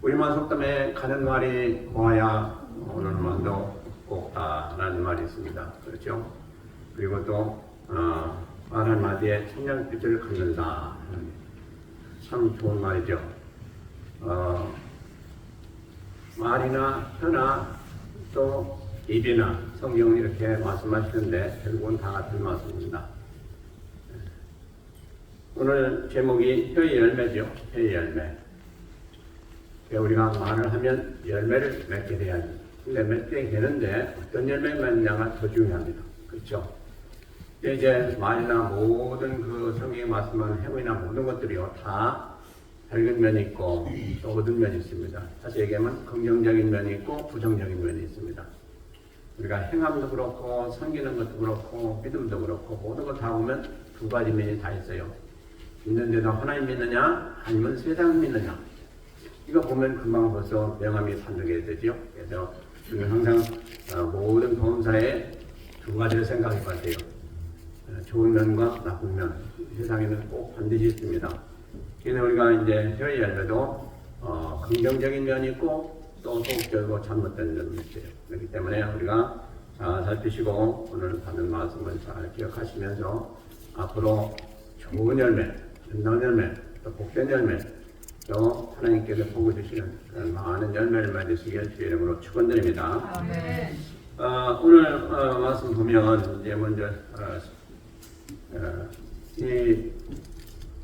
우리만 속담에 가는 말이 고와야 오는 말도 곱다라는 말이 있습니다. 그렇죠? 그리고 또 말 한마디에 천냥빛을 갖는다. 참 좋은 말이죠. 말이나 혀나 또 입이나 성경은 이렇게 말씀하시는데 결국은 다 같은 말씀입니다. 오늘 제목이 혀의 열매죠. 혀의 열매. 우리가 말을 하면 열매를 맺게 돼야지. 근데 맺게 되는데 어떤 열매를 맺느냐가 더 중요합니다. 그렇죠? 이제 말이나 모든 그 성경에 말씀하는 행위나 모든 것들이요 다 밝은 면이 있고 또 어두운 면이 있습니다. 다시 얘기하면 긍정적인 면이 있고 부정적인 면이 있습니다. 우리가 행함도 그렇고 섬기는 것도 그렇고 믿음도 그렇고 모든 걸 다 보면 두 가지 면이 다 있어요. 믿는데도 하나님 믿느냐 아니면 세상 믿느냐. 이거 보면 금방 벌써 명함이 산득이 되죠. 그래서 우리가 항상 모든 범사에 두 가지를 생각해봐야 돼요. 좋은 면과 나쁜 면. 세상에는 꼭 반드시 있습니다. 그래서 우리가 이제 혀의 열매도 긍정적인 면이 있고 또 소극적이고 잘못된 면이 있어요. 그렇기 때문에 우리가 잘 살피시고 오늘 받는 말씀을 잘 기억하시면서 앞으로 좋은 열매, 빛나는 열매, 또 복된 열매, 또 하나님께서 보고 주시는 그런 많은 열매를 맺으시길 주의 이름으로 축원드립니다. 아멘. 오늘 말씀 보면 이제 먼저 이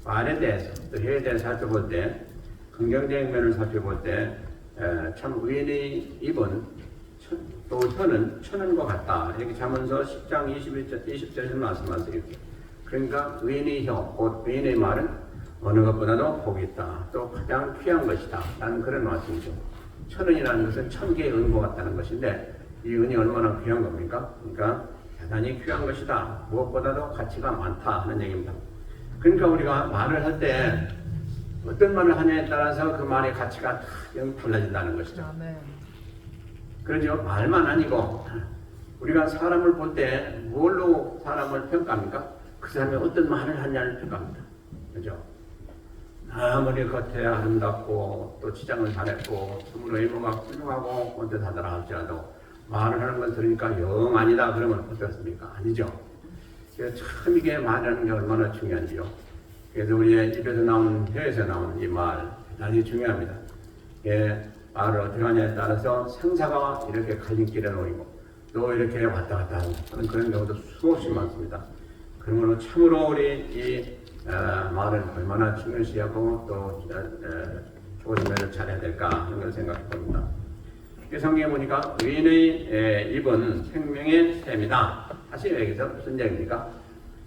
말에 대해서 또 혀에 대해서 살펴볼 때 긍정적인 면을 살펴볼 때 참 의인의 입은 또 혀는 천은과 같다. 이렇게 자문서 10장 20절에서 말씀하세요. 그러니까 의인의 혀, 곧 의인의 말은 어느 것보다도 복이 있다. 또 가장 귀한 것이다. 라는 그런 말씀이죠. 천은이라는 것은 천개의 은과 같다는 것인데 이 은이 얼마나 귀한 겁니까? 그러니까 대단히 귀한 것이다. 무엇보다도 가치가 많다 하는 얘기입니다. 그러니까 우리가 말을 할 때 어떤 말을 하냐에 따라서 그 말의 가치가 달라진다는 것이죠. 아멘. 그러죠. 말만 아니고 우리가 사람을 볼 때 뭘로 사람을 평가합니까? 그 사람이 어떤 말을 하냐를 평가합니다. 그죠? 아무리 겉에 아름답고 또 치장을 잘했고 참으로 외모가 훌륭하고 꼰대하더라 할지라도 말을 하는 건 들으니까 영 아니다 그러면 어떻습니까? 아니죠. 그래서 참 이게 말하는 게 얼마나 중요한지요. 그래서 우리의 입에서 나오는 혀에서 나오는 이 말 대단히 중요합니다. 예, 말을 어떻게 하냐에 따라서 생사가 이렇게 갈림길에 놓이고 또 이렇게 왔다 갔다 하는 그런 경우도 수없이 많습니다. 그러므로 참으로 우리 이 말을 얼마나 중요시하고 또 조심을 잘해야 될까 하는 걸 생각해 봅니다. 성경에 보니까 의인의 입은 생명의 샘이다. 사실 여기서 무슨 얘기입니까?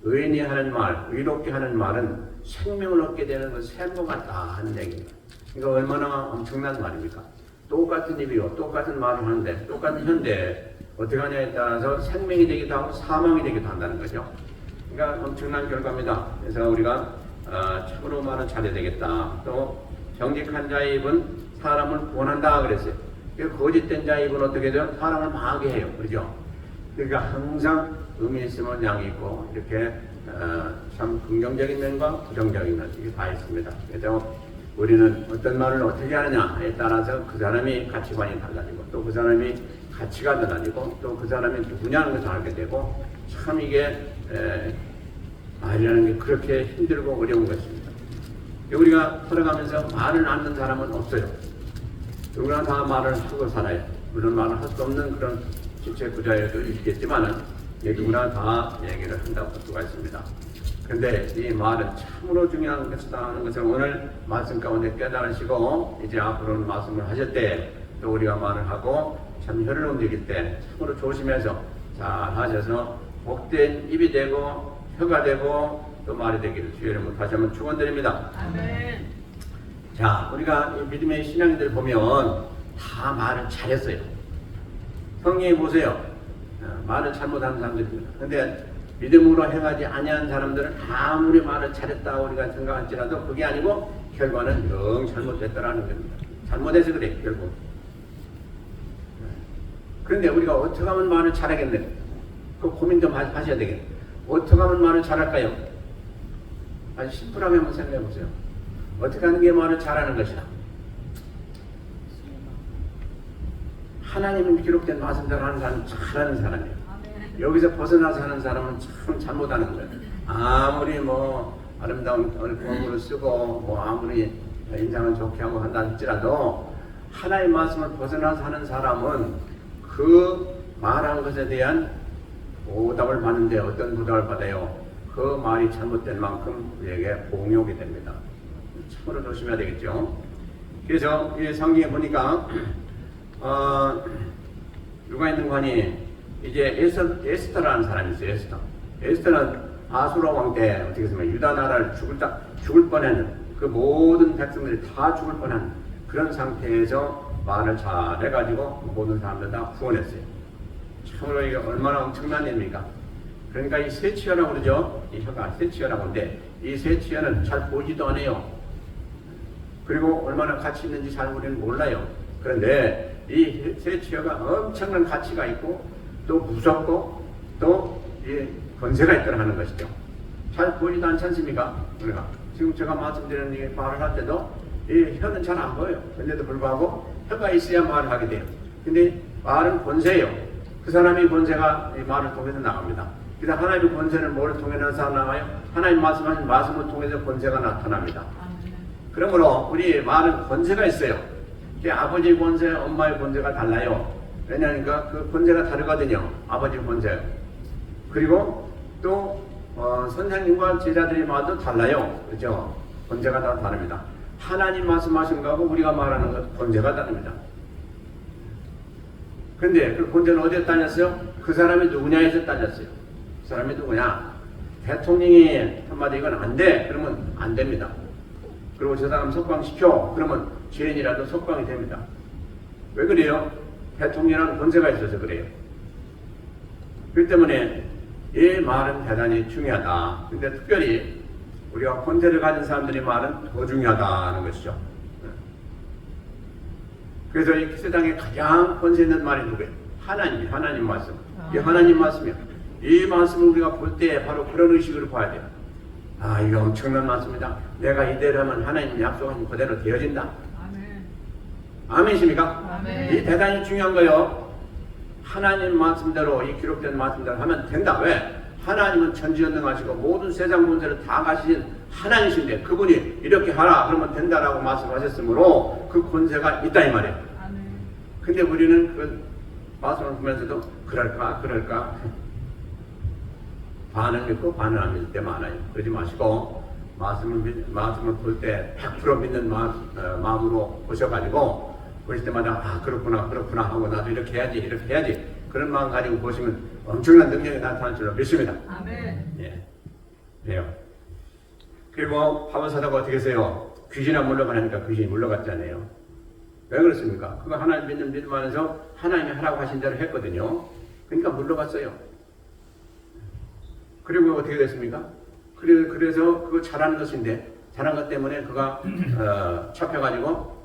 의인이 하는 말, 의롭게 하는 말은 생명을 얻게 되는 그 샘과 같다 하는 얘기입니다. 이거 얼마나 엄청난 말입니까? 똑같은 입이요, 똑같은 말을 하는데, 똑같은 혀인데 어떻게 하냐에 따라서 생명이 되기도 하고 사망이 되기도 한다는 거죠. 그러니까 엄청난 결과입니다. 그래서 우리가 참으로 말을 잘해야 되겠다. 또 정직한 자의 입은 사람을 구원한다 그랬어요. 거짓된 자의 입은 어떻게 돼요? 사람을 망하게 해요. 그렇죠? 그러니까 항상 의미 있으면 양이 있고 이렇게 참 긍정적인 면과 부정적인 면 이게 다 있습니다. 그래서 우리는 어떤 말을 어떻게 하느냐에 따라서 그 사람이 가치관이 달라지고 또 그 사람이 가치가 달라지고 또 그 사람이 누구냐는 것을 알게 되고 참 이게 말이라는 게 그렇게 힘들고 어려운 것입니다. 우리가 살아가면서 말을 않는 사람은 없어요. 누구나 다 말을 하고 살아요. 물론 말을 할 수 없는 그런 지체구자에도 있겠지만은 누구나 다 얘기를 한다고 볼 수가 있습니다. 그런데 이 말은 참으로 중요한 것이다 하는 것을 오늘 말씀 가운데 깨달으시고 이제 앞으로는 말씀을 하실 때 또 우리가 말을 하고 참 혀를 움직일 때 참으로 조심해서 잘 하셔서 복된 입이 되고 혀가 되고 또 말이 되기를 주의 이름으로 다시 한번 축원드립니다. 아멘. 자, 우리가 믿음의 신앙인들 보면 다 말을 잘했어요. 성경에 보세요. 말을 잘못하는 사람들입니다. 근데 믿음으로 행하지 아니한 사람들은 아무리 말을 잘했다 우리가 생각할지라도 그게 아니고 결과는 영 잘못됐다라는 겁니다. 잘못해서 그래 결국. 그런데 우리가 어떻게 하면 말을 잘하겠네? 그 고민 좀 하셔야 되겠네. 어떻게 하면 말을 잘할까요? 아주 심플하게 한번 생각해 보세요. 어떻게 하는 게 말을 잘하는 것이다. 하나님은 기록된 말씀대로 하는 사람은 잘하는 사람이에요. 여기서 벗어나서 하는 사람은 참 잘못하는 거예요. 아무리 뭐 아름다운 언어를 쓰고 뭐 아무리 인상을 좋게 하고 한다 할지라도 하나님 말씀을 벗어나서 하는 사람은 그 말한 것에 대한 보답을 받는데 어떤 보답을 받아요? 그 말이 잘못된 만큼 우리에게 공욕이 됩니다. 참으로 조심해야 되겠죠. 그래서 이 성경에 보니까 누가 있는 관이 이제 에스더라는 사람이 있어요. 에스더는 아수라 왕 때 어떻게 했습니까? 유다 나라를 죽을 뻔하는 그 모든 백성들이 다 죽을 뻔한 그런 상태에서 말을 잘 해가지고 모든 사람들 다 구원했어요. 참으로 이게 얼마나 엄청난 일입니까? 그러니까 이 세치어라고 그러죠. 이 혀가 세치어라고 하는데 이 세치어는 잘 보이지도 않아요. 그리고 얼마나 가치 있는지 잘 우리는 몰라요. 그런데 이 세치어가 엄청난 가치가 있고 또 무섭고 또 이 권세가 있더라 하는 것이죠. 잘 보이지도 않지 않습니까? 우리가 지금 제가 말씀드리는 이 말을 할 때도 이 혀는 잘 안 보여요. 그런데도 불구하고 혀가 있어야 말을 하게 돼요. 근데 말은 권세예요. 그 사람의 권세가 이 말을 통해서 나갑니다. 그래서 하나님의 권세는 뭐를 통해 나타나요? 하나님 말씀하신 말씀을 통해서 권세가 나타납니다. 그러므로 우리 말은 권세가 있어요. 아버지의 권세, 엄마의 권세가 달라요. 왜냐하면 그 권세가 다르거든요. 아버지의 권세. 그리고 또 선생님과 제자들의 말도 달라요. 그렇죠? 권세가 다 다릅니다. 하나님 말씀하신 거하고 우리가 말하는 것 권세가 다릅니다. 근데 그 권세는 어디에 딸렸어요? 그 사람이 누구냐에서 딸렸어요. 그 사람이 누구냐? 대통령이 한마디 이건 안 돼. 그러면 안 됩니다. 그리고 저 사람 석방시켜. 그러면 죄인이라도 석방이 됩니다. 왜 그래요? 대통령이라는 권세가 있어서 그래요. 그렇기 때문에 이 말은 대단히 중요하다. 근데 특별히 우리가 권세를 가진 사람들의 말은 더 중요하다는 것이죠. 그래서 이 세상에 가장 권세 있는 말이 누구예요? 하나님 말씀. 이 하나님 말씀이요. 이 말씀을 우리가 볼 때 바로 그런 의식으로 봐야 돼요. 아, 이거 엄청난 말씀이다. 내가 이대로 하면 하나님 약속하신 그대로 되어진다. 아멘. 아멘이십니까? 아멘. 이 대단히 중요한 거요. 하나님 말씀대로 이 기록된 말씀대로 하면 된다. 왜? 하나님은 전지전능하시고 모든 세상 문제를 다 가시신 하나님이신데 그분이 이렇게 하라 그러면 된다라고 말씀하셨으므로 그 권세가 있다 이 말이에요. 근데 우리는 그 말씀을 보면서도 그럴까 반을 믿고 반을 안 믿을 때 많아요. 그러지 마시고 말씀을 볼 때 100% 믿는 마음으로 보셔가지고 보실 때마다 그렇구나 하고 나도 이렇게 해야지 그런 마음 가지고 보시면 엄청난 능력이 나타날 줄로 믿습니다. 아멘. 예. 그래요. 그리고 바울 사도가 어떻게 했어요? 귀신아 물러가니까 귀신이 물러갔잖아요. 왜 그렇습니까? 그거 하나님 믿으면서 하나님이 하라고 하신 대로 했거든요. 그러니까 물러갔어요. 그리고 어떻게 됐습니까? 그래서 그거 잘하는 것인데 잘한 것 때문에 그가 잡혀가지고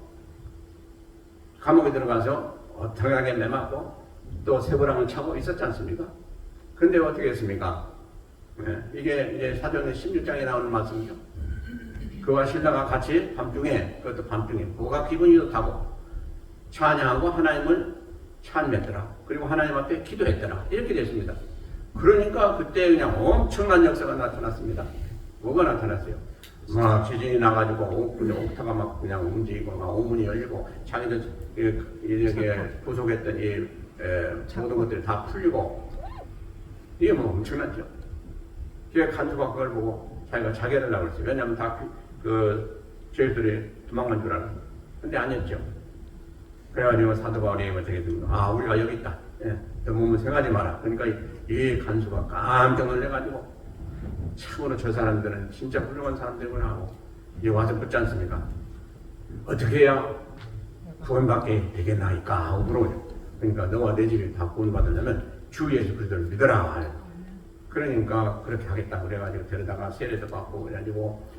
감옥에 들어가서 어떡하게 매맞고 또 세보람을 차고 있었지 않습니까? 근데 어떻게 했습니까? 네, 이게 이제 사도행전 16장에 나오는 말씀이죠. 그와 신라가 같이 그것도 밤중에 뭐가 기분이 좋다고 찬양하고 하나님을 찬미했더라. 그리고 하나님 앞에 기도했더라. 이렇게 됐습니다. 그러니까 그때 그냥 엄청난 역사가 나타났습니다. 뭐가 나타났어요? 막 지진이 나가지고 옥타가 막 그냥 움직이고 막 오문이 열리고 자기들 이렇게 구속했던 이 모든 것들이 다 풀리고 이게 뭐 엄청났죠. 그게 간수가 그걸 보고 자기가 자결을 하고 있어요. 왜냐하면 다 그 죄들이 도망간 줄 알았어요. 근데 아니었죠. 그래가지고 사도 바울이 어떻게 됩니까? 우리가 여기 있다. 너 몸을 생각하지 마라. 그러니까 이 간수가 깜짝 놀래가지고 참으로 저 사람들은 진짜 훌륭한 사람들이구나 하고 이제 와서 묻지 않습니까? 어떻게 해야 구원받게 되겠나이까 하고 물어보죠. 그러니까 너와 내 집이 다 구원받으려면 주 예수 그리스도를 믿어라. 그러니까 그렇게 하겠다 그래가지고 데려다가 세례도 받고 그래가지고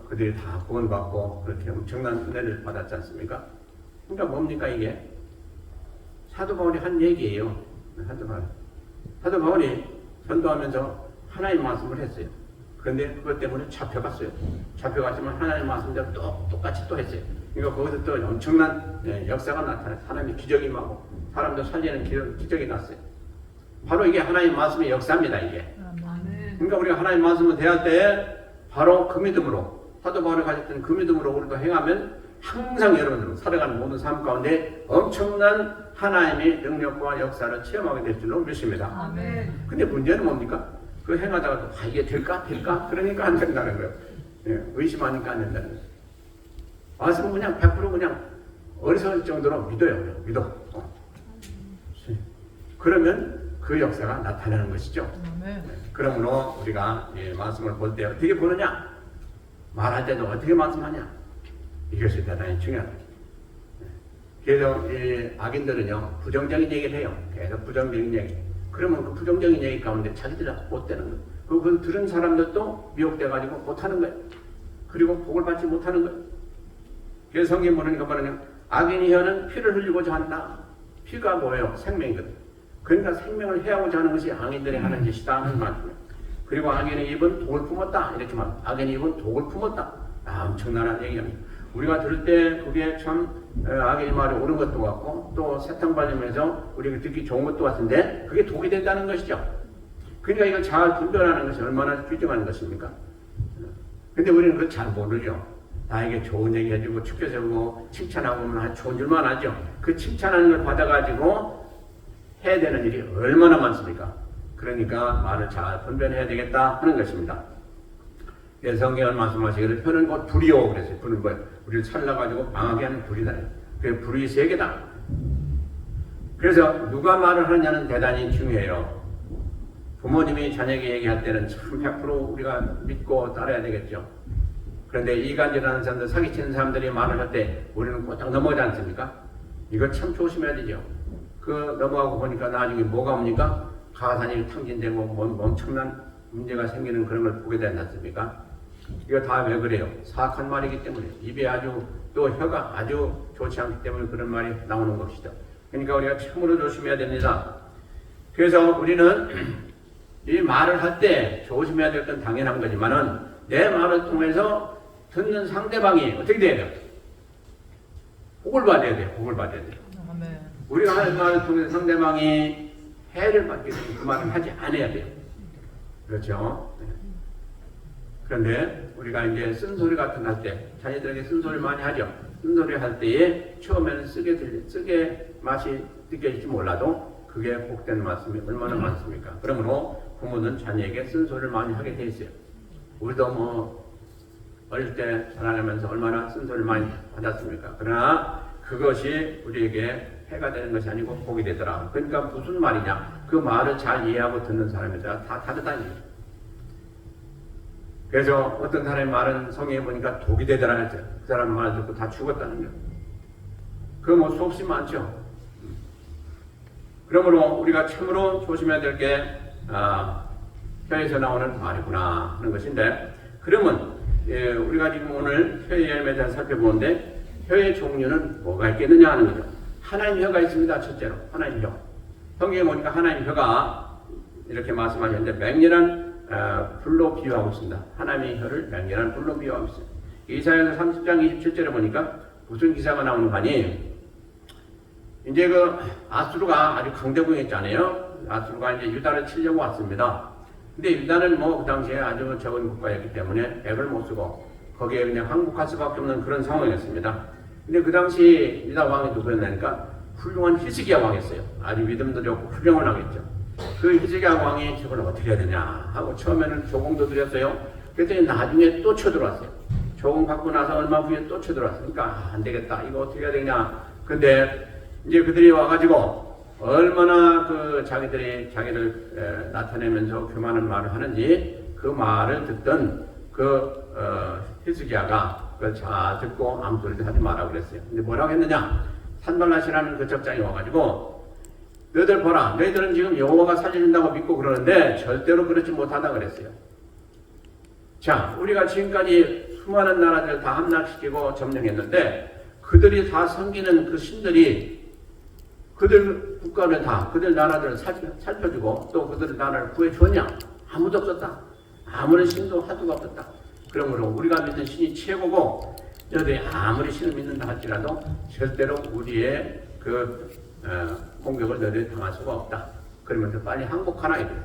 그들이 다 구원받고 그렇게 엄청난 은혜를 받았지 않습니까? 그러니까 뭡니까 이게? 사도 바울이 한 얘기예요. 사도 바울이 전도하면서 하나님 말씀을 했어요. 그런데 그것 때문에 잡혀갔어요. 잡혀갔지만 하나님 말씀대로 똑같이 또 했어요. 그러니까 거기서 또 엄청난 역사가 나타나요. 하나님의 기적이 임하고 사람도 살리는 기적이 났어요. 바로 이게 하나님의 말씀의 역사입니다. 이게. 그러니까 우리가 하나님의 말씀을 대할 때 바로 그 믿음으로 사도 바울이 가졌던 그 믿음으로 우리도 행하면 항상 여러분들은 살아가는 모든 삶 가운데 엄청난 하나님의 능력과 역사를 체험하게 될 줄로 믿습니다. 아멘. 근데 문제는 뭡니까? 그 행하다가 이게 될까? 그러니까 안 된다는 거예요. 의심하니까 안 된다는 거예요. 말씀은 그냥 100% 그냥 어리석을 정도로 믿어요. 믿어. 그러면 그 역사가 나타나는 것이죠. 그러므로 우리가 말씀을 볼 때 어떻게 보느냐? 말할 때도 어떻게 말씀하냐? 이것이 대단히 중요하다. 그래서 악인들은요 부정적인 얘기를 해요. 계속 부정적인 얘기. 그러면 그 부정적인 얘기 가운데 자기들이 못 되는 거예요. 그걸 들은 사람들도 미혹돼가지고 못하는 거예요. 그리고 복을 받지 못하는 거예요. 그래서 성경 보니까 뭐냐면 악인의 혀는 피를 흘리고자 한다. 피가 뭐예요? 생명이거든. 그러니까 생명을 해하고자 하는 것이 악인들이 하는 짓이다 하는 말이에요. 그리고 악인의 입은 독을 품었다. 이렇게 말. 악인의 입은 독을 품었다. 엄청난 얘기입니다. 우리가 들을 때 그게 참 악인의 말이 옳은 것도 같고 또 세탕 발림해서 우리가 듣기 좋은 것도 같은데 그게 독이 된다는 것이죠. 그러니까 이걸 잘 분별하는 것이 얼마나 귀중한 것입니까? 근데 우리는 그걸 잘 모르죠. 나에게 좋은 얘기 해주고 축제 세우고 칭찬하고 하면 좋은 줄만 하죠. 그 칭찬하는 걸 받아가지고 해야 되는 일이 얼마나 많습니까? 그러니까 말을 잘 분별해야 되겠다 하는 것입니다. 성경은 말씀하시기를 혀는 곧 불이요 그랬어요. 불은 뭐예요? 우리를 살라가지고 망하게 하는 불이다. 그 불이 세 개다. 그래서 누가 말을 하느냐는 대단히 중요해요. 부모님이 자녀에게 얘기할 때는 참 100% 우리가 믿고 따라야 되겠죠. 그런데 이간질하는 사람들, 사기치는 사람들이 말을 할 때 우리는 꼴딱 넘어가지 않습니까? 이거 참 조심해야 되죠. 그 넘어가고 보니까 나중에 뭐가 옵니까? 가산이 탕진되고 엄청난 문제가 생기는 그런 걸 보게 되지 않습니까? 이거 다 왜 그래요? 사악한 말이기 때문에 입에 아주 또 혀가 아주 좋지 않기 때문에 그런 말이 나오는 것이죠. 그러니까 우리가 참으로 조심해야 됩니다. 그래서 우리는 이 말을 할 때 조심해야 될 건 당연한 거지만은 내 말을 통해서 듣는 상대방이 어떻게 돼야 돼요? 복을 받아야 돼요. 복을 받아야 돼요. 아멘. 우리가 하는 말을 통해서 상대방이 해를 받게 되면 그 말을 하지 않아야 돼요. 그렇죠? 그런데 우리가 이제 쓴소리 같은 거 할 때, 자녀들에게 쓴소리 많이 하죠. 쓴소리 할 때에 처음에는 쓰게 맛이 느껴질지 몰라도 그게 복된 말씀이 얼마나 많습니까? 그러므로 부모는 자녀에게 쓴소리를 많이 하게 돼 있어요. 우리도 뭐 어릴 때 자라나면서 얼마나 쓴소리를 많이 받았습니까? 그러나 그것이 우리에게 해가 되는 것이 아니고 복이 되더라. 그러니까 무슨 말이냐? 그 말을 잘 이해하고 듣는 사람이다. 다 다르다는 거죠. 그래서 어떤 사람의 말은 성경에 보니까 독이 되더라 했죠. 그 사람 말 듣고 다 죽었다는 거예요. 그거 뭐 수없이 많죠. 그러므로 우리가 참으로 조심해야 될 게 혀에서 나오는 말이구나 하는 것인데, 그러면 우리가 지금 오늘 혀의 열매에 대해서 살펴보는데 혀의 종류는 뭐가 있겠느냐 하는 거죠. 하나님 혀가 있습니다. 첫째로 하나님 혀. 성경에 보니까 하나님 혀가 이렇게 말씀하셨는데 맹렬한 불로 비유하고 있습니다. 하나님의 혀를 맹렬한 불로 비유하고 있어요. 이사야서 30장 27절에 보니까 무슨 기사가 나오는 거 아니에요? 이제 그 아수르가 아주 강대국이었잖아요. 아수르가 이제 유다를 치려고 왔습니다. 근데 유다는 뭐 그 당시에 아주 적은 국가였기 때문에 백을 못 쓰고 거기에 그냥 항복할 수밖에 없는 그런 상황이었습니다. 근데 그 당시 유다 왕이 누구였냐니까 훌륭한 히스기야 왕이었어요. 아주 믿음도 좋고 훌륭한 왕이었죠. 그 히스기야 왕이 저걸 어떻게 해야 되냐 하고 처음에는 조공도 드렸어요. 그랬더니 나중에 또 쳐들어왔어요. 조공 받고 나서 얼마 후에 또 쳐들어왔어요. 그러니까 안 되겠다. 이거 어떻게 해야 되냐. 근데 이제 그들이 와가지고 얼마나 그 자기를 나타내면서 교만한 말을 하는지 그 말을 듣던 그 히스기야가 그걸 잘 듣고 아무 소리도 하지 마라 그랬어요. 근데 뭐라고 했느냐? 산발랏이라는 그 적장이 와가지고 너희들 보라, 너희들은 지금 여호와가 살려준다고 믿고 그러는데 절대로 그렇지 못하다 그랬어요. 자, 우리가 지금까지 수많은 나라들을 다 함락시키고 점령했는데 그들이 다 섬기는 그 신들이 그들 국가를 다, 그들 나라들을 살펴주고 또 그들 나라를 구해주었냐? 아무도 없었다. 아무런 신도 하도가 없었다. 그러므로 우리가 믿는 신이 최고고 저들이 아무리 신을 믿는다 할지라도 절대로 우리의 공격을 너희들이 당할 수가 없다. 그러면서 빨리 항복하라 이래요.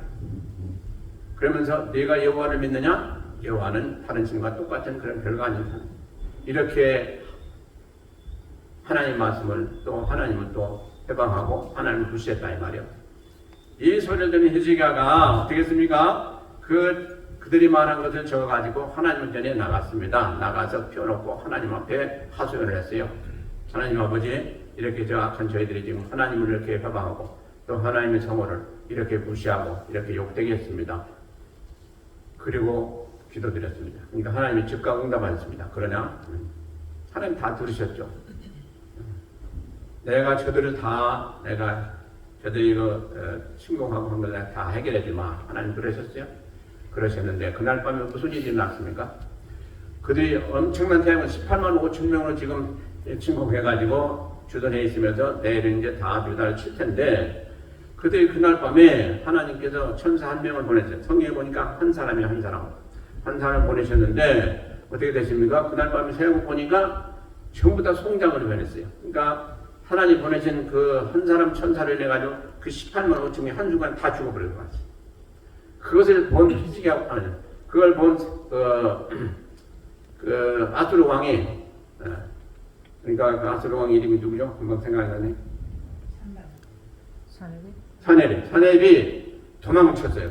그러면서 네가 여호와를 믿느냐? 여호와는 다른 신과 똑같은 그런 별거 아닌 사. 이렇게 하나님 말씀을 또 하나님을 또 해방하고 하나님을 무시했다 이 말이요. 이 소리를 들은 히스기야가 어떻게 했습니까? 그들이 말한 것을 적어가지고 하나님 전에 나갔습니다. 나가서 펴놓고 하나님 앞에 하소연을 했어요. 하나님 아버지, 이렇게 저 악한 저희들이 지금 하나님을 이렇게 해방하고 또 하나님의 성호를 이렇게 무시하고 이렇게 욕되게 했습니다. 그리고 기도드렸습니다. 그러니까 하나님이 즉각 응답하셨습니다. 그러냐? 하나님 다 들으셨죠. 내가 저들이 침공하고 한 걸 다 해결해 주마. 하나님 그러셨어요? 그러셨는데 그날 밤에 무슨 일이 났습니까? 그들이 엄청난 태양을 18만 5천 명으로 지금 침공해가지고 주둔해 있으면서 내일은 이제 다 유다를 칠 텐데 그들이 그날 밤에 하나님께서 천사 한 명을 보냈어요. 성경에 보니까 한 사람이 한 사람 보내셨는데 어떻게 되십니까? 그날 밤에 새고 보니까 전부 다 송장으로 변했어요. 그러니까 하나님 보내신 그 한 사람 천사를 내가지고 그 18만 5천 명이 한순간 다 죽어버릴 것 같아요. 그것을 본 히스기야, 그걸 본 아수르 왕이, 그러니까 그 아수르 왕 이름이 누구죠? 금방 생각이 나네. 사네립이 도망쳤어요.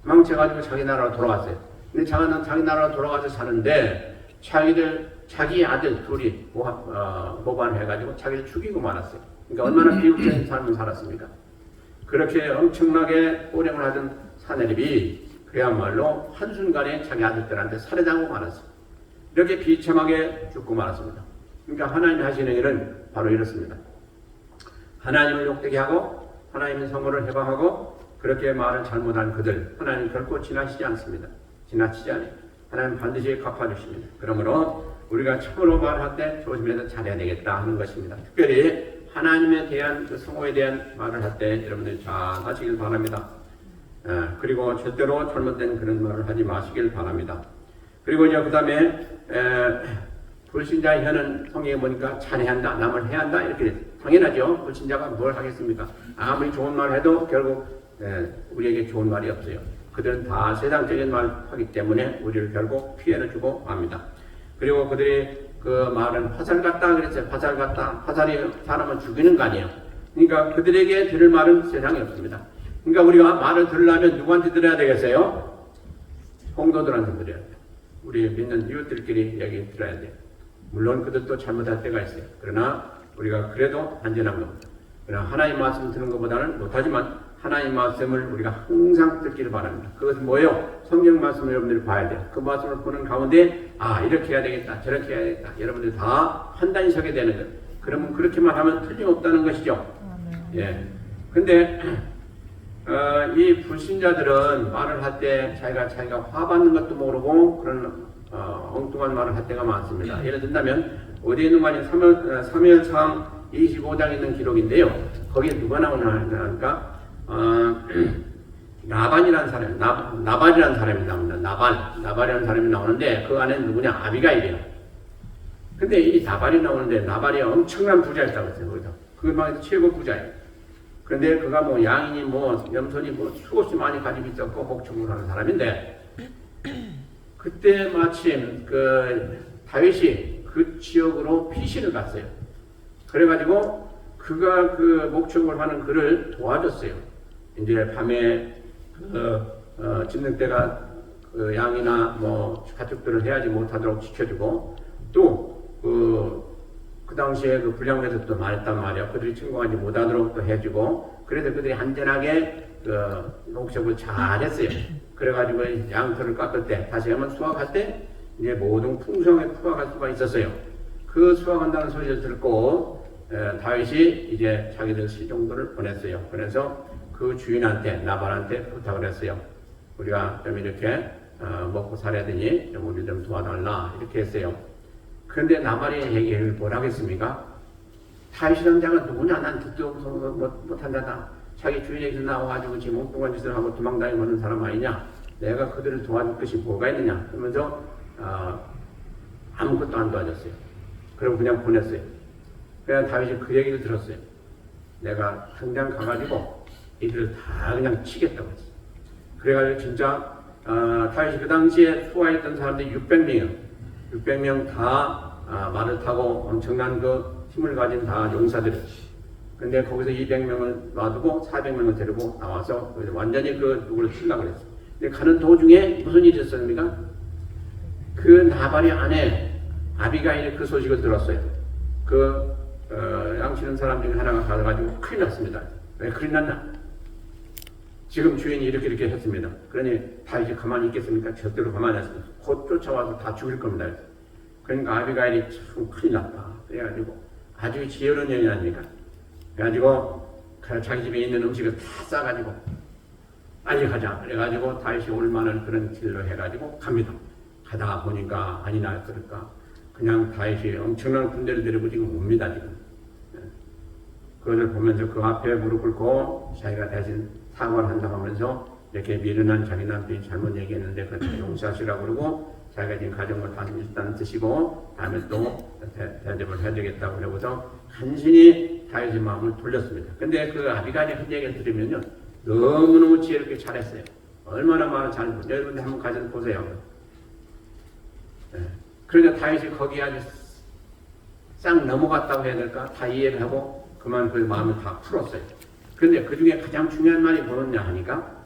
도망쳐가지고 자기 나라로 돌아갔어요. 근데 자기 나라로 돌아가서 사는데 자기 아들 둘이 모반해가지고 자기를 죽이고 말았어요. 그러니까 얼마나 비극적인 삶을 살았습니까? 그렇게 엄청나게 호령을 하던 사네립이 그야말로 한순간에 자기 아들들한테 살해당하고 말았어요. 이렇게 비참하게 죽고 말았습니다. 그러니까 하나님이 하시는 일은 바로 이렇습니다. 하나님을 욕되게 하고 하나님의 성호를 해방하고 그렇게 말을 잘못한 그들 하나님 결코 지나치지 않습니다. 지나치지 않아요. 하나님 반드시 갚아주십니다. 그러므로 우리가 처음으로 말할 때 조심해서 잘해야 되겠다 하는 것입니다. 특별히 하나님에 대한 그 성호에 대한 말을 할 때 여러분들이 잘 하시길 바랍니다. 그리고 절대로 잘못된 그런 말을 하지 마시길 바랍니다. 그리고 이제 그 다음에 불신자의 혀는 성경에 보니까 찬해야 한다, 남을 해야 한다 이렇게 됐어요. 당연하죠. 불신자가 뭘 하겠습니까? 아무리 좋은 말을 해도 결국 우리에게 좋은 말이 없어요. 그들은 다 세상적인 말을 하기 때문에 우리를 결국 피해를 주고 맙니다. 그리고 그들이 그 말은 화살 같다 그랬어요. 화살 같다. 화살이 사람을 죽이는 거 아니에요. 그러니까 그들에게 들을 말은 세상에 없습니다. 그러니까 우리가 말을 들으려면 누구한테 들어야 되겠어요? 성도들한테 들어야 돼요. 우리 믿는 이웃들끼리 얘기 들어야 돼요. 물론 그들도 잘못할 때가 있어요. 그러나 우리가 그래도 안전한 겁니다. 그러나 하나님 말씀 듣는 것보다는 못하지만 하나님 말씀을 우리가 항상 듣기를 바랍니다. 그것은 뭐예요? 성경 말씀을 여러분들이 봐야 돼요. 그 말씀을 보는 가운데 이렇게 해야 되겠다 저렇게 해야 되겠다 여러분들이 다 판단이 서게 되는 거예요. 그러면 그렇게만 하면 틀림없다는 것이죠. 예. 근데 이 불신자들은 말을 할 때 자기가 화받는 것도 모르고 그런 엉뚱한 말을 할 때가 많습니다. 예를 든다면 어디에 있는 거 아니 사무엘상 25장에 있는 기록인데요. 거기에 누가 나오냐니까 나발이라는 사람이 나옵니다. 나발이라는 사람이 나오는데 그 안에 누구냐? 아비가일이에요. 근데 이 나발이 나오는데 나발이 엄청난 부자였다고 했어요. 거기서 그만 최고 부자예요. 그런데 그가 뭐 양이니 뭐 염소니 뭐 수없이 많이 가지고 있었고 목축을 하는 사람인데 그때 마침 그 다윗이 그 지역으로 피신을 갔어요. 그래가지고 그가 그 목축을 하는 그를 도와줬어요. 이제 밤에 짖는 때가 그 양이나 뭐 가축들을 해야지 못하도록 지켜주고 또 그 당시에 그 불량에서도 말했단 말이야. 그들이 침공하지 못하도록 또 해주고 그래서 그들이 안전하게 그 목축을 잘했어요. 그래가지고 양털을 깎을 때 다시 한번 수확할 때 이제 모든 풍성하게 수확할 수가 있었어요. 그 수확한다는 소리를 듣고 다윗이 이제 자기들 시종들을 보냈어요. 그래서 그 주인한테 나발한테 부탁을 했어요. 우리가 좀 이렇게 먹고 살아야 되니 좀 우리 좀 도와달라 이렇게 했어요. 그런데 나발이 얘기를 뭘 하겠습니까? 다윗이라는 자가 누구냐? 난 듣도 못한다. 자기 주인에게서 나와가지고 지금 엉뚱한 짓을 하고 도망다니고 하는 사람 아니냐? 내가 그들을 도와줄 것이 뭐가 있느냐? 그러면서 아무것도 안 도와줬어요. 그리고 그냥 보냈어요. 그냥 다윗이 그 얘기를 들었어요. 내가 당장 가가지고 이들을 다 그냥 치겠다고 했어요. 그래가지고 진짜 다윗이 그 당시에 수하했던 사람들이 600명이요. 600명 다 말을 타고 엄청난 그 힘을 가진 다 용사들이었어요. 근데 거기서 200명을 놔두고 400명을 데리고 나와서 완전히 그 누구를 치려고 그랬어요. 근데 가는 도중에 무슨 일이 있었습니까? 그 나발의 아내 아비가일이 그 소식을 들었어요. 그 양치는 사람 중에 하나가 가가지고 큰일 났습니다. 왜 큰일 났나? 지금 주인이 이렇게 했습니다. 그러니 다윗이 가만히 있겠습니까? 절대로 가만히 있습니다. 곧 쫓아와서 다 죽일 겁니다. 그러니까 아비가일이 참 큰일 났다. 그래가지고 아주 지혜로운 여인 아닙니까? 그래가지고 자기 집에 있는 음식을 다 싸가지고 빨리 가자. 그래가지고 다윗이 올 만한 그런 길로 해가지고 갑니다. 가다가 보니까 아니나 그럴까 그냥 다윗이 엄청난 군대를 데리고 지금 옵니다. 지금 그것을 보면서 그 앞에 무릎 꿇고 자기가 대신 사과를 한다고 하면서 이렇게 미련한 자기 남편이 잘못 얘기했는데 그걸 용서하시라고 그러고 자기가 지금 가정을 다 일단 드시고 다음에 또 대접을 해야 되겠다고 그러고서 간신히 다윗의 마음을 돌렸습니다. 근데 그 아비가일의 한 얘기를 들으면요 너무너무 지혜롭게 잘했어요. 얼마나 말을 잘 여러분들 한번 가서 보세요. 그러니까 다윗이 거기에 아주 싹 넘어갔다고 해야 될까? 다 이해를 하고 그만 그 마음을 다 풀었어요. 그런데 그 중에 가장 중요한 말이 뭐였냐 하니까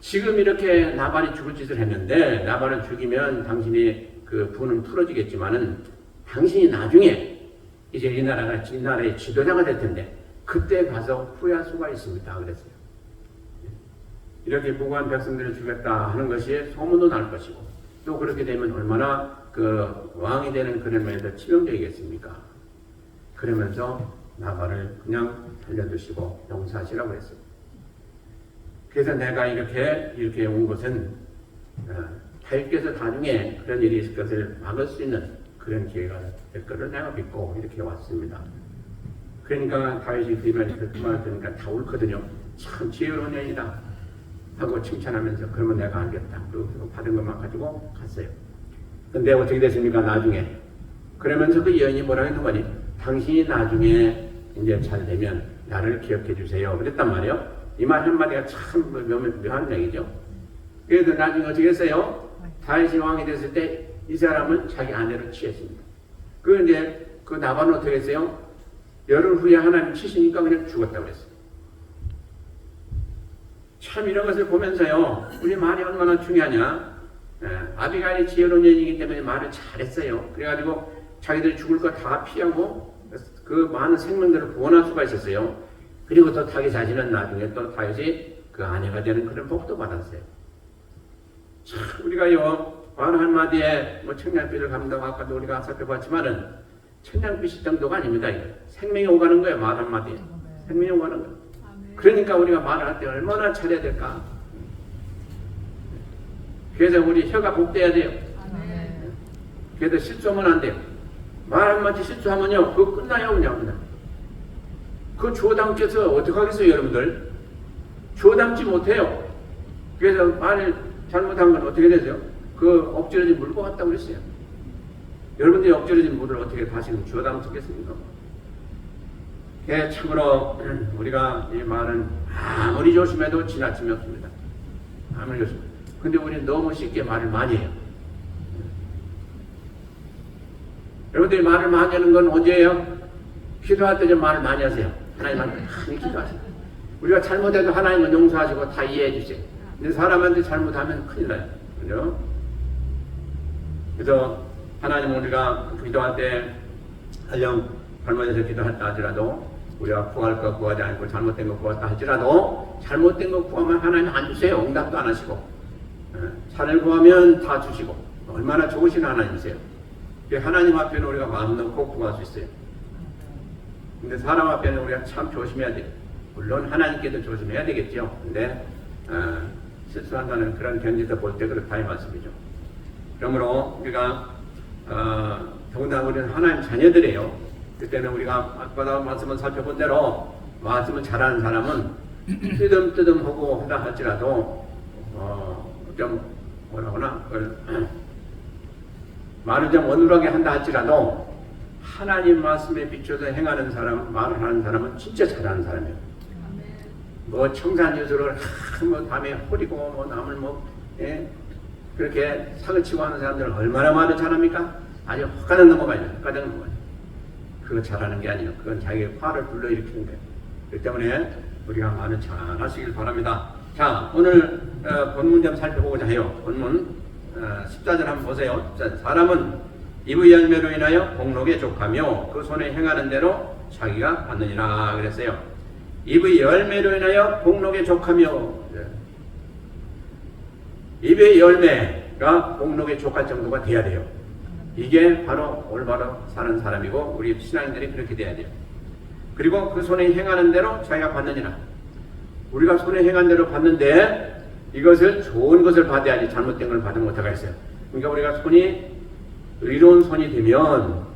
지금 이렇게 나발이 죽을 짓을 했는데 나발을 죽이면 당신이 그 분은 풀어지겠지만은 당신이 나중에 이제 이 나라의 지도자가 될 텐데 그때 가서 후회할 수가 있습니다. 그랬어요. 이렇게 무고한 백성들을 죽였다 하는 것이 소문도 날 것이고 또 그렇게 되면 얼마나 그 왕이 되는 그런 면에서 치명적이겠습니까? 그러면서 나발을 그냥 살려두시고 용서하시라고 했어요. 그래서 내가 이렇게 온 것은 다윗께서 나중에 그런 일이 있을 것을 막을 수 있는 그런 기회가 될 것을 내가 믿고 이렇게 왔습니다. 그러니까 다윗이 그 말을 들으니까 다 옳거든요. 참 지혜로운 여인이다 하고 칭찬하면서 그러면 내가 알겠다. 그리고 받은 것만 가지고 갔어요. 근데 어떻게 됐습니까? 나중에 그러면서 그 여인이 뭐라고 했는 거니? 당신이 나중에 이제 잘 되면 나를 기억해 주세요. 그랬단 말이에요. 이 말 한마디가 참 묘한 얘기죠. 그래도 나중에 어떻게 했어요? 다윗이 왕이 됐을 때 이 사람은 자기 아내를 취했습니다. 그 나발은 어떻게 했어요? 열흘 후에 하나님 치시니까 그냥 죽었다고 했어요. 참 이런 것을 보면서요, 우리 말이 얼마나 중요하냐. 아비가일이 지혜로운 여인이기 때문에 말을 잘했어요. 그래가지고 자기들이 죽을 거 다 피하고 그 많은 생명들을 구원할 수가 있었어요. 그리고 또 자기 자신은 나중에 또 다윗이 그 아내가 되는 그런 복도 받았어요. 참 우리가요 말 한마디에 뭐 청량빛을 감다고 아까도 우리가 살펴봤지만은 청량빛이 정도가 아닙니다. 이거. 생명이 오가는 거예요. 말 한마디에 생명이 오가는 거예요. 그러니까 우리가 말을 할 때 얼마나 잘해야 될까. 그래서 우리 혀가 복돼야 돼요. 그래서 실수하면 안 돼요. 말 한마디 실수하면요 그거 끝나요. 그냥 그 주워 담겨서 어떻게 하겠어요, 여러분들? 주워 담지 못해요. 그래서 말을 잘못한 건 어떻게 되세요? 그 엎질러진 물과 같다고 그랬어요. 여러분들이 엎질러진 물을 어떻게 다시는 주워 담겠습니까? 참으로 우리가 이 말은 아무리 조심해도 지나침이 없습니다. 아무리 조심해도. 근데 우리는 너무 쉽게 말을 많이 해요. 여러분들이 말을 많이 하는 건 언제예요? 기도할 때 좀 말을 많이 하세요. 하나님한테 많이 기도하세요. 우리가 잘못해도 하나님은 용서하시고 다 이해해 주세요. 근데 사람한테 잘못하면 큰일 나요. 그죠? 그래서 하나님은 우리가 기도할 때 설령 잘못해서 기도했다 하더라도 우리가 구할 거 구하지 않고 잘못된 거 구했다 할지라도 잘못된 거 구하면 하나님 안 주세요. 응답도 안 하시고 차를 구하면 다 주시고 얼마나 좋으신 하나님이세요. 하나님 앞에는 우리가 마음 놓고 구할 수 있어요. 근데 사람 앞에는 우리가 참 조심해야 돼요. 물론 하나님께도 조심해야 되겠죠. 근데 실수한다는 그런 견지도 볼 때 그렇다 이 말씀이죠. 그러므로 우리가 더군다나 우리는 하나님 자녀들이에요. 그때는 우리가 아까 말씀을 살펴본 대로 말씀을 잘하는 사람은 뜨듬뜨듬하고 하다 할지라도 좀 뭐라거나 말을 좀 어눌하게 한다 할지라도 하나님 말씀에 비춰서 행하는 사람, 말을 하는 사람은 진짜 잘하는 사람이에요. 뭐 청산유수를 뭐 밤에 허리고 뭐 남을 뭐 그렇게 사고치고 하는 사람들은 얼마나 말을 잘합니까? 아주 헛가닥 넘어가요. 헛가닥 넘어가요. 그거 잘하는 게 아니에요. 그건 자기의 화를 불러일으키는 거예요. 그렇기 때문에 우리가 말을 잘 하시길 바랍니다. 자, 오늘 본문 좀 살펴보고자 해요. 본문 14절 한번 보세요. 자, 사람은 이의 열매로 인하여 복록에 족하며 그 손에 행하는 대로 자기가 받느니라 그랬어요. 이의 열매로 인하여 복록에 족하며, 입의 열매가 복록에 족할 정도가 돼야 돼요. 이게 바로 올바로 사는 사람이고 우리 신앙인들이 그렇게 돼야 돼요. 그리고 그 손에 행하는 대로 자기가 받느니라. 우리가 손에 행한 대로 받는데 이것을 좋은 것을 받아야지 잘못된 걸 받으면 어떡하겠어요. 그러니까 우리가 손이 의로운 손이 되면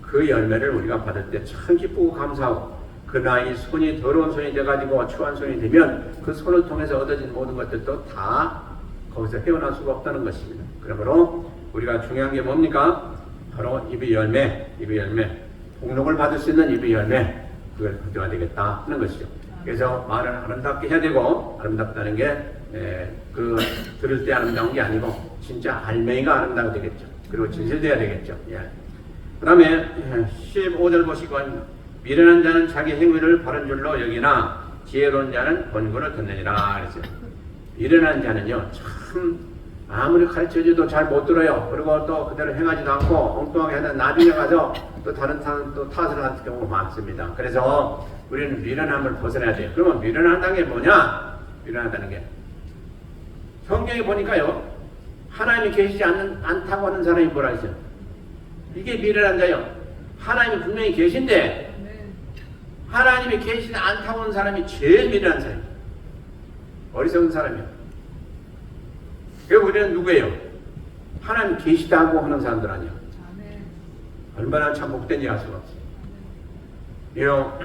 그 열매를 우리가 받을 때 참 기쁘고 감사하고, 그러나 이 손이 더러운 손이 돼가지고 추한 손이 되면 그 손을 통해서 얻어진 모든 것들도 다 거기서 헤어날 수가 없다는 것입니다. 그러므로 우리가 중요한 게 뭡니까? 바로 입의 열매, 입의 열매, 복록을 받을 수 있는 입의 열매, 그걸 가져야 되겠다 하는 것이죠. 그래서 말을 아름답게 해야 되고, 아름답다는 게 들을 때 아름다운 게 아니고 진짜 알맹이가 아름다워야 되겠죠. 그리고 진실돼야 되겠죠. 예. 그 다음에 15절 보시고, 미련한 자는 자기 행위를 바른 줄로 여기나 지혜로운 자는 권고를 듣느니라 그랬어요. 미련한 자는요, 참 아무리 가르쳐줘도 잘 못 들어요. 그리고 또 그대로 행하지도 않고 엉뚱하게 하다 나중에 가서 또 다른 사람 또 탓을 하는 경우가 많습니다. 그래서 우리는 미련함을 벗어나야 돼요. 그러면 미련하다는 게 뭐냐? 미련하다는 게 성경에 보니까요, 하나님이 계시지 않다고 하는 사람이 뭐라 했어요? 이게 미련한 자요. 하나님이 분명히 계신데 하나님이 계시지 않다고 하는 사람이 제일 미련한 사람이에요. 어리석은 사람이에요. 그리고 우리는 누구예요? 하나님 계시다고 하는 사람들 아니에요. 얼마나 참 복된지 알 수가 없어요.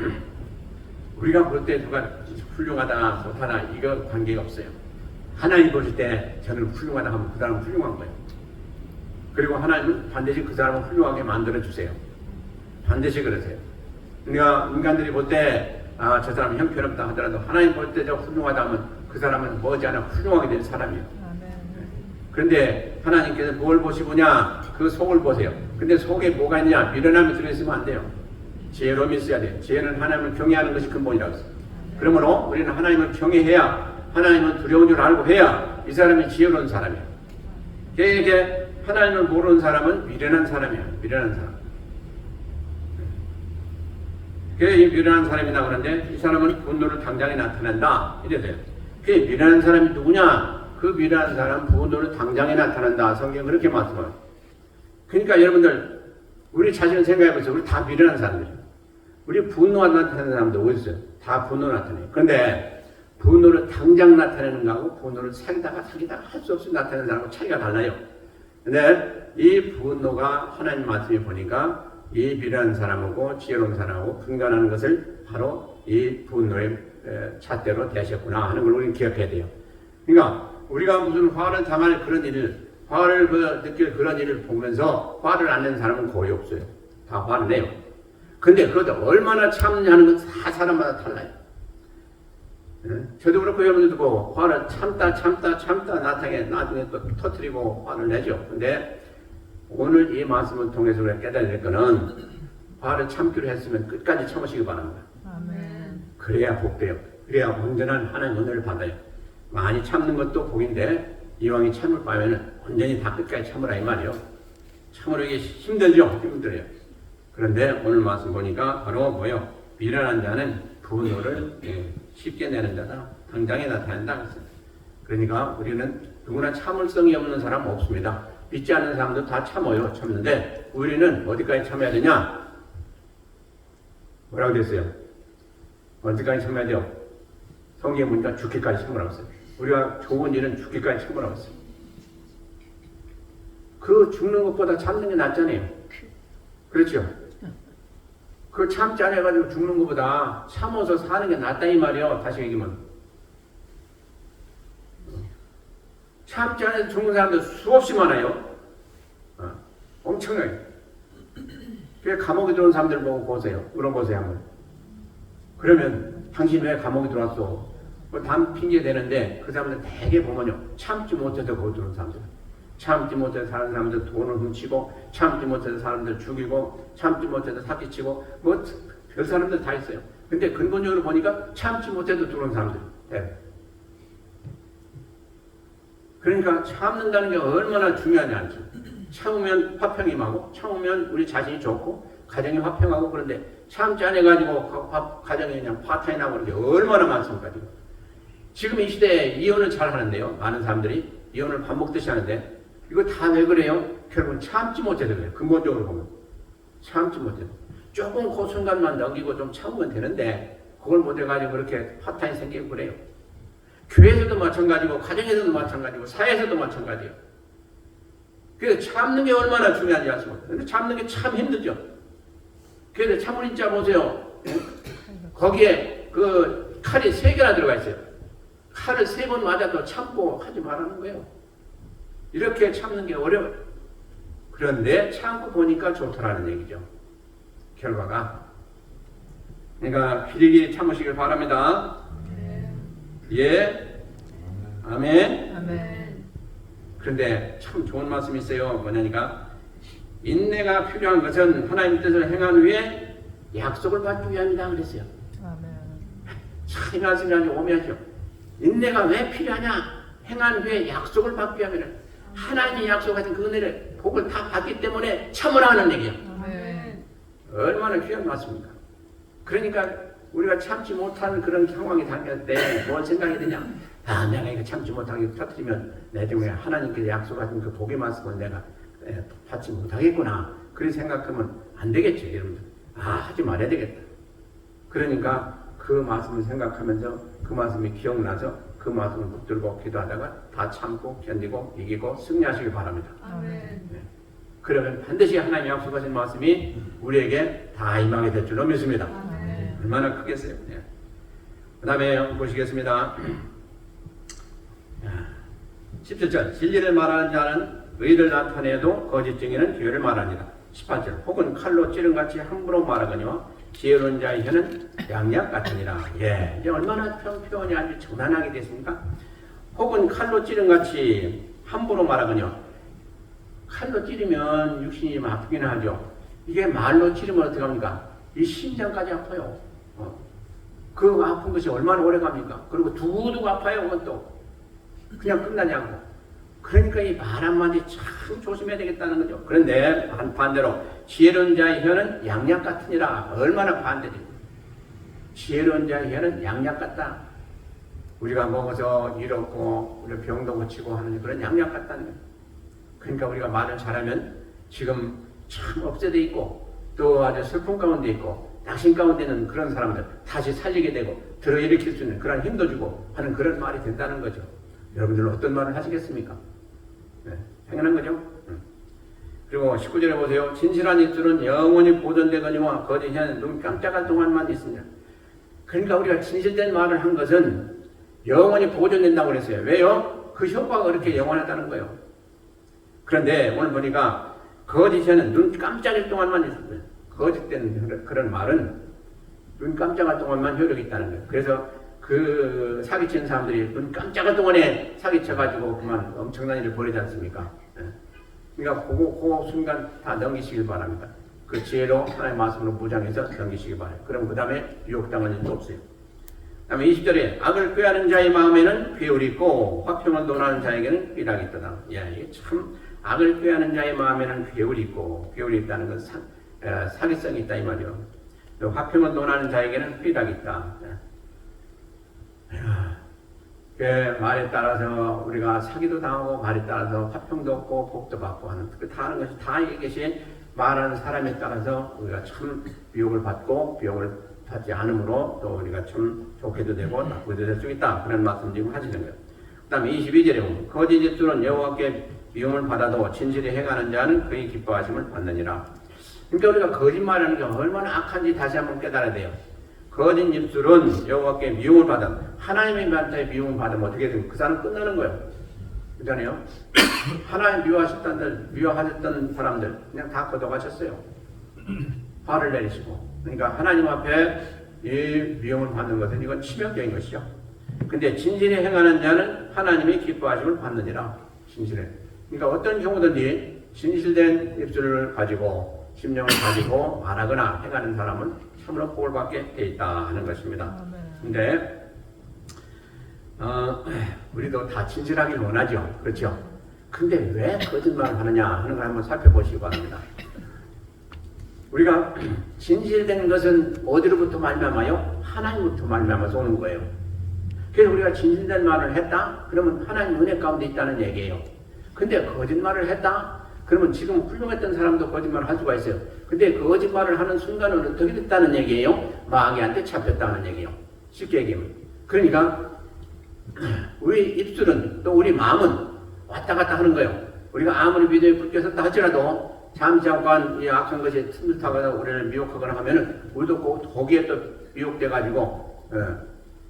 우리가 볼 때 누가 훌륭하다 못하다 이거 관계가 없어요. 하나님 보실 때 저는 훌륭하다 하면 그 사람은 훌륭한 거예요. 그리고 하나님은 반드시 그 사람을 훌륭하게 만들어주세요. 반드시 그러세요. 그러니까 인간들이 볼 때 저 사람은 형편없다 하더라도 하나님 볼 때 저 훌륭하다 하면 그 사람은 머지않아 훌륭하게 된 사람이에요. 그런데 하나님께서 뭘 보시고냐? 그 속을 보세요. 근데 속에 뭐가 있냐? 미련함이 들어있으면 안 돼요. 지혜로움이 있어야 돼요. 지혜는 하나님을 경외하는 것이 근본이라고 했어요. 그러므로 우리는 하나님을 경외해야, 하나님은 두려운 줄 알고 해야 이 사람이 지혜로운 사람이에요. 이게 하나님을 모르는 사람은 미련한 사람이에요. 미련한 사람. 이 미련한 사람이라고 그러는데 이 사람은 분노를 당장에 나타낸다. 이래 돼요. 그 미련한 사람이 누구냐? 그 미련한 사람 분노를 당장에 나타낸다. 성경은 그렇게 말씀해요. 그러니까 여러분들 우리 자신을 생각해 보세요. 우리 다 미련한 사람들이에요. 우리 분노가 나타내는 사람도 어디 있어요? 다 분노 나타내요. 그런데 분노를 당장 나타내는 거하고 분노를 사귀다가 할 수 없이 나타내는 사람하고 차이가 달라요. 근데 이 분노가 하나님 말씀에 보니까 이 미련한 사람하고 지혜로운 사람하고 분간하는 것을 바로 이 분노의 잣대로 대하셨구나 하는 걸 우리는 기억해야 돼요. 그러니까 우리가 무슨 화를 당할 그런 일을, 화를 느낄 그런 일을 보면서 화를 안 내는 사람은 거의 없어요. 다 화를 내요. 근데 그것도 얼마나 참느냐는 건 다 사람마다 달라요. 저도 그렇고 여러분들도 그렇고 화를 참다 나중에 또 터뜨리고 화를 내죠. 근데 오늘 이 말씀을 통해서 우리가 깨달아야 될 거는 화를 참기로 했으면 끝까지 참으시기 바랍니다. 아멘. 그래야 복돼요. 그래야 온전한 하나님 은혜를 받아요. 많이 참는 것도 복인데 이왕이 참을 바에는 온전히 다 끝까지 참으라 이 말이에요. 참으러 이게 힘들죠? 힘들어요. 그런데 오늘 말씀 보니까 바로 뭐요? 미련한 자는 분노를 쉽게 내는 자다. 당장에 나타낸다. 그러니까 우리는 누구나 참을성이 없는 사람 없습니다. 믿지 않는 사람도 다 참아요. 참는데 우리는 어디까지 참아야 되냐? 뭐라고 됐어요? 어디까지 참아야 돼요? 성경에 보니까 죽기까지 참으라고 했어요. 우리가 좋은 일은 죽기까지 참으라고 했어요. 그 죽는 것보다 참는 게 낫잖아요. 그렇죠? 그 참지 않아가지고 죽는 것보다 참아서 사는 게 낫다 이 말이에요. 다시 얘기하면. 참지 않아서 죽는 사람들 수없이 많아요. 엄청나게. 왜 감옥에 들어온 사람들 보고 보세요. 물어보세요 한번. 그러면 당신 왜 감옥에 들어왔어? 단 핑계 대는데 그 사람들 대개 보면요. 참지 못해서 거기 들어온 사람들. 참지 못해서 사는 사람들 돈을 훔치고, 참지 못해서 사람들 죽이고, 참지 못해서 사기치고, 뭐 별 사람들 다 있어요. 근데 근본적으로 보니까 참지 못해서 들어온 사람들. 네. 그러니까 참는다는 게 얼마나 중요하냐 알죠. 참으면 화평이 임하고, 참으면 우리 자신이 좋고, 가정이 화평하고, 그런데 참지 않아가지고 가정이 그냥 파탄이 나고 그런 게 얼마나 많습니까 지금. 지금 이 시대에 이혼을 잘 하는데요. 많은 사람들이 이혼을 밥 먹듯이 하는데 이거 다 왜 그래요? 결국은 참지 못해서 그래요. 근본적으로 보면 참지 못해서. 조금 그 순간만 넘기고 좀 참으면 되는데 그걸 못해가지고 그렇게 파탄이 생기고 그래요. 교회에서도 마찬가지고 가정에서도 마찬가지고 사회에서도 마찬가지예요. 그래서 참는 게 얼마나 중요한지 아십니까? 근데 참는 게 참 힘들죠. 그래서 참을 자 보세요. 거기에 그 칼이 3개나 들어가 있어요. 칼을 3번 맞아도 참고 하지 말라는 거예요. 이렇게 참는 게 어려워요. 그런데 참고 보니까 좋더라는 얘기죠. 결과가. 그러니까 필히 참으시길 바랍니다. 예. 아멘. 아멘. 그런데 참 좋은 말씀이 있어요. 뭐냐니까 인내가 필요한 것은 하나님 뜻을 행한 후에 약속을 받기 위함이다 그랬어요. 아멘. 참 이 말씀이 아주 오묘하죠. 인내가 왜 필요하냐? 행한 후에 약속을 받기 위함이라. 하나님이 약속하신 그 은혜를 복을 다 받기 때문에 참으라는 얘기예요. 아멘. 얼마나 귀한 말씀입니까? 그러니까 우리가 참지 못하는 그런 상황이 당할 때 뭔 생각이 드냐? 아, 내가 이거 참지 못하게 터뜨리면 내 때문에 하나님께서 약속하신 그 복의 말씀을 내가 받지 못하겠구나. 그렇게 생각하면 안 되겠죠, 여러분들. 아, 하지 말아야 되겠다. 그러니까 그 말씀을 생각하면서 그 말씀이 기억나서 그 말씀을 붙들고 기도하다가 다 참고 견디고 이기고 승리하시길 바랍니다. 아멘. 네. 그러면 반드시 하나님이 약속하신 말씀이 우리에게 다 임하게 될 줄로 믿습니다. 아멘. 얼마나 크겠어요. 네. 그 다음에 보시겠습니다. 17절 진리를 말하는 자는 의를 나타내도 거짓 증인은 기회를 말하니라. 18절 혹은 칼로 찌른같이 함부로 말하거니와 지혜로운 자의 혀는 양약 같으니라. 예, 이제 얼마나 표현이 아주 정단하게 됐습니까? 혹은 칼로 찌른같이 함부로 말하거니와 칼로 찌르면 육신이 아프긴 하죠. 이게 말로 찌르면 어떻게 합니까? 이 심장까지 아파요. 그 아픈 것이 얼마나 오래 갑니까? 그리고 두고두고 아파요. 그것도 그냥 끝나지 않고. 그러니까 이 말 한마디 참 조심해야 되겠다는 거죠. 그런데 반대로 지혜로운 자의 혀는 양약 같으니라. 얼마나 반대지. 지혜로운 자의 혀는 양약 같다. 우리가 먹어서 이렇고 우리 병도 고치고 하는 그런 양약 같다는 거예요. 그러니까 우리가 말을 잘하면 지금 참 업세돼 있고 또 아주 슬픔 가운데 있고 낙심 가운데 있는 그런 사람들 다시 살리게 되고 들어일으킬 수 있는 그런 힘도 주고 하는 그런 말이 된다는 거죠. 여러분들은 어떤 말을 하시겠습니까? 네, 당연한 거죠. 그리고 19절에 보세요. 진실한 입술은 영원히 보존되거니와 거짓 혀는 눈 깜짝할 동안만 있습니다. 그러니까 우리가 진실된 말을 한 것은 영원히 보존된다고 그랬어요. 왜요? 그 효과가 그렇게 영원하다는 거예요. 그런데 오늘 보니까 거짓 혀는 눈 깜짝일 동안만 있습니다. 거짓된 그런 말은 눈 깜짝할 동안만 효력이 있다는 거예요. 그래서 그 사기치는 사람들이 눈 깜짝할 동안에 사기쳐가지고 그만 엄청난 일을 벌이지 않습니까? 그러니까 그 순간 다 넘기시길 바랍니다. 그 지혜로 하나님의 말씀으로 무장해서 넘기시길 바라요. 그럼 그 다음에 유혹당할 일도 없어요. 그 다음에 20절에 악을 꾀하는 자의 마음에는 괴울이 있고 화평을 논하는 자에게는 삐락이 있다. 야, 이게 참 악을 꾀하는 자의 마음에는 괴울이 있고 괴울이 있다는 건 사기성이 있다 이 말이요. 화평을 논하는 자에게는 삐락이 있다. 그 말에 따라서 우리가 사기도 당하고 말에 따라서 화평도 없고 복도 받고 하는 다 하는 것이 다 이것이 말하는 사람에 따라서 우리가 참 미혹을 받고 미혹을 받지 않으므로 또 우리가 참 좋게도 되고 나쁘게도 될 수 있다. 그런 말씀 지금 하시는 거예요. 그 다음에 22절에 보면 거짓 입술은 여호와께 미움을 받아도 진실이 행하는 자는 그의 기뻐하심을 받느니라. 그러니까 우리가 거짓말하는 게 얼마나 악한지 다시 한번 깨달아야 돼요. 거짓 입술은 여호와께 미움을 받아 하나님의 말에 미움을 받으면 어떻게 되면 그 사람 끝나는 거예요. 그렇잖아요. 하나님 미워하셨던 사람들 그냥 다 거둬가셨어요. 화를 내리시고, 그러니까 하나님 앞에 이 미움을 받는 것은 이건 치명적인 것이죠. 근데 진실히 행하는 자는 하나님의 기뻐하심을 받느니라. 진실해. 그러니까 어떤 경우든지 진실된 입술을 가지고 심령을 가지고 말하거나 행하는 사람은 참으로 복을 받게 돼 있다 하는 것입니다. 근데 우리도 다 진실하길 원하죠. 그렇죠? 근데 왜 거짓말을 하느냐 하는 걸 한번 살펴보시기 바랍니다. 우리가 진실된 것은 어디로부터 말미암아요? 하나님부터 말미암아서 오는 거예요. 그래서 우리가 진실된 말을 했다? 그러면 하나님 은혜 가운데 있다는 얘기예요. 근데 거짓말을 했다? 그러면 지금 훌륭했던 사람도 거짓말을 할 수가 있어요. 근데 그 거짓말을 하는 순간은 어떻게 됐다는 얘기예요? 마귀한테 잡혔다는 얘기예요. 쉽게 얘기하면. 그러니까 우리 입술은 또 우리 마음은 왔다 갔다 하는 거예요. 우리가 아무리 믿음이 붙겠었다 할지라도 잠시 잠깐 이 악한 것이 틈을 타거나 우리를 미혹하거나 하면은 우리도 거기에 또 미혹돼 가지고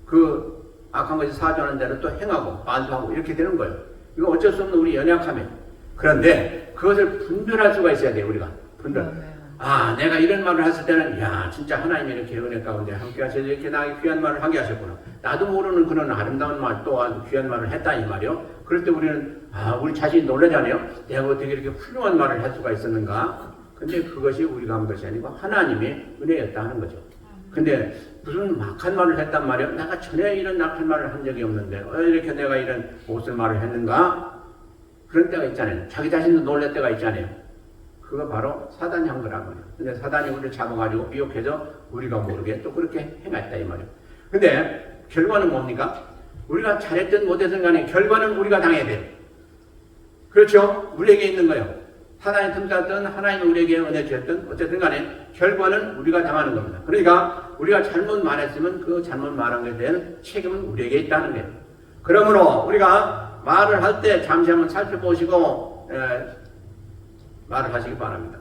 그 악한 것이 사주하는 대로 또 행하고 반수하고 이렇게 되는 거예요. 이거 어쩔 수 없는 우리 연약함이에요. 그런데 그것을 분별할 수가 있어야 돼요. 우리가 분별. 아, 내가 이런 말을 했을 때는 야 진짜 하나님이 이렇게 은혜 가운데 함께 하셔서 이렇게 나에게 귀한 말을 하게 하셨구나. 나도 모르는 그런 아름다운 말 또 아주 귀한 말을 했다 이 말이요. 그럴 때 우리는 우리 자신이 놀라잖아요. 내가 어떻게 이렇게 훌륭한 말을 할 수가 있었는가. 근데 그것이 우리가 한 것이 아니고 하나님의 은혜였다 하는 거죠. 근데 무슨 막한 말을 했단 말이에요. 내가 전에 이런 악한 말을 한 적이 없는데 이렇게 내가 이런 못쓸 말을 했는가. 그런 때가 있잖아요. 자기 자신도 놀랄 때가 있잖아요. 그거 바로 사단이 한 거란 말이에요. 근데 사단이 우리를 잡아가지고 미혹해서 우리가 모르게 또 그렇게 행했다 이 말이에요. 근데 결과는 뭡니까? 우리가 잘했든 못했든 간에 결과는 우리가 당해야 돼요. 그렇죠? 우리에게 있는 거예요. 사단이 틈탔든 하나님이 우리에게 은혜 주셨든 어쨌든 간에 결과는 우리가 당하는 겁니다. 그러니까 우리가 잘못 말했으면 그 잘못 말한 것에 대한 책임은 우리에게 있다는 거예요. 그러므로 우리가 말을 할 때 잠시 한번 살펴보시고 말을 하시기 바랍니다.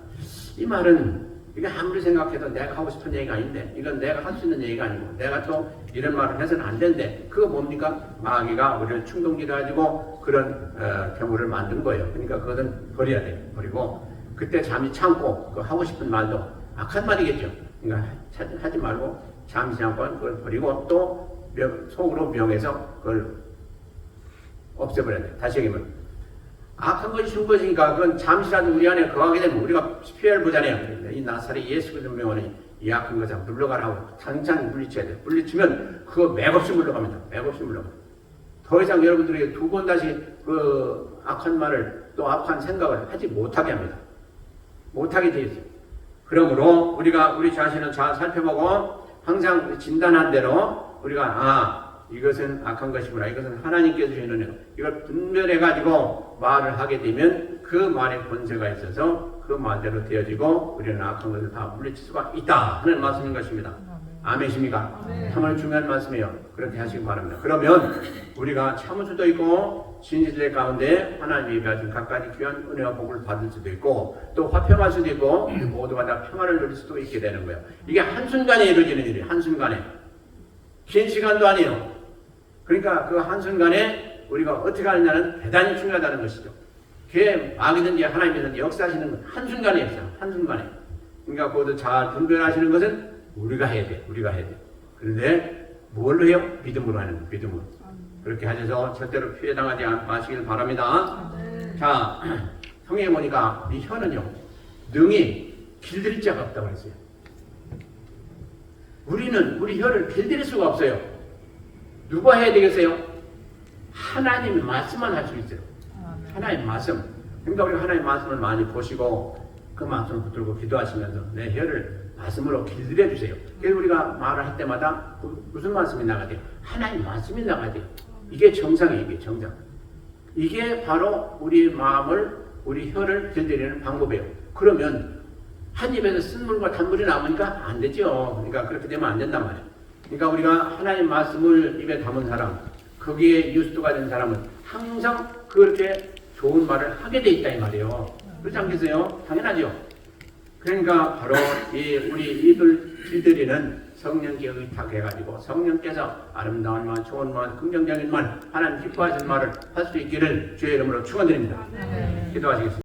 이 말은 이게 아무리 생각해도 내가 하고 싶은 얘기가 아닌데 이건 내가 할 수 있는 얘기가 아니고 내가 또 이런 말을 해서는 안 되는데 그거 뭡니까? 마귀가 우리를 충동질해가지고 그런 경우를 만든 거예요. 그러니까 그것은 버려야 돼요. 버리고 그때 잠시 참고 그 하고 싶은 말도 악한 말이겠죠. 그러니까 하지 말고 잠시 참고 그걸 버리고 또 속으로 명해서 그걸 없애버려야 돼요. 다시 얘기하면 악한 것이 쉬운 것이니까 그건 잠시라도 우리 안에 거하게 되면 우리가 피해를 보잖아요. 이 나사렛 예수 그리스도 명언이 이 악한 것을 물러가라고 당장 물리쳐야 돼요. 물리치면 그거 맥없이 물러갑니다. 맥없이 물러가요. 더 이상 여러분들에게 두 번 다시 그 악한 말을 또 악한 생각을 하지 못하게 합니다. 못하게 되어 있어요. 그러므로 우리가 우리 자신을 잘 살펴보고 항상 진단한 대로 우리가 이것은 악한 것이구나. 이것은 하나님께서 주시는 은혜고 이걸 분별해가지고 말을 하게 되면 그 말에 권세가 있어서 그 말대로 되어지고 우리는 악한 것을 다 물리칠 수가 있다 하는 말씀인 것입니다. 아멘이십니까? 정말 중요한 말씀이에요. 그렇게 하시기 바랍니다. 그러면 우리가 참을 수도 있고 진실의 가운데 하나님이 예비하신 각가지 귀한 은혜와 복을 받을 수도 있고 또 화평할 수도 있고 모두가 다 평안을 누릴 수도 있게 되는 거예요. 이게 한순간에 이루어지는 일이에요. 한순간에. 긴 시간도 아니에요. 그러니까 그 한순간에 우리가 어떻게 하느냐는 대단히 중요하다는 것이죠. 그게 마귀든지 하나님이든지 역사하시는 건 한순간에 있어요. 한순간에. 그러니까 그것도 잘 분별하시는 것은 우리가 해야 돼. 우리가 해야 돼. 그런데 뭘로 해요? 믿음으로 하는 거예요. 믿음으로. 그렇게 하셔서 절대로 피해당하지 마시길 바랍니다. 자, 성경에 보니까 이 혀는요. 능히 길들일 자가 없다고 했어요. 우리 혀를 길들일 수가 없어요. 누가 해야 되겠어요? 하나님의 말씀만 할 수 있어요. 하나님의 말씀. 그러니까 우리가 하나님의 말씀을 많이 보시고 그 말씀을 붙들고 기도하시면서 내 혀를 말씀으로 길들여 주세요. 그래서 우리가 말을 할 때마다 무슨 말씀이 나가야 돼요? 하나님의 말씀이 나가야 돼요. 이게 정상이에요. 이게 정상. 이게 바로 우리 마음을 우리 혀를 길들이는 방법이에요. 그러면 한 입에서 쓴물과 단물이 남으니까 안 되죠. 그러니까 그렇게 되면 안 된단 말이에요. 그러니까 우리가 하나님 말씀을 입에 담은 사람, 거기에 유스도가 된 사람은 항상 그렇게 좋은 말을 하게 돼 있다 이 말이에요. 그렇지 않겠어요? 당연하죠. 그러니까 바로 우리 입을 길들이는 성령께 의탁해가지고 성령께서 아름다운 말, 좋은 말, 긍정적인 말, 하나님 기뻐하시는 말을 할 수 있기를 주의 이름으로 축원드립니다. 기도하시겠습니다.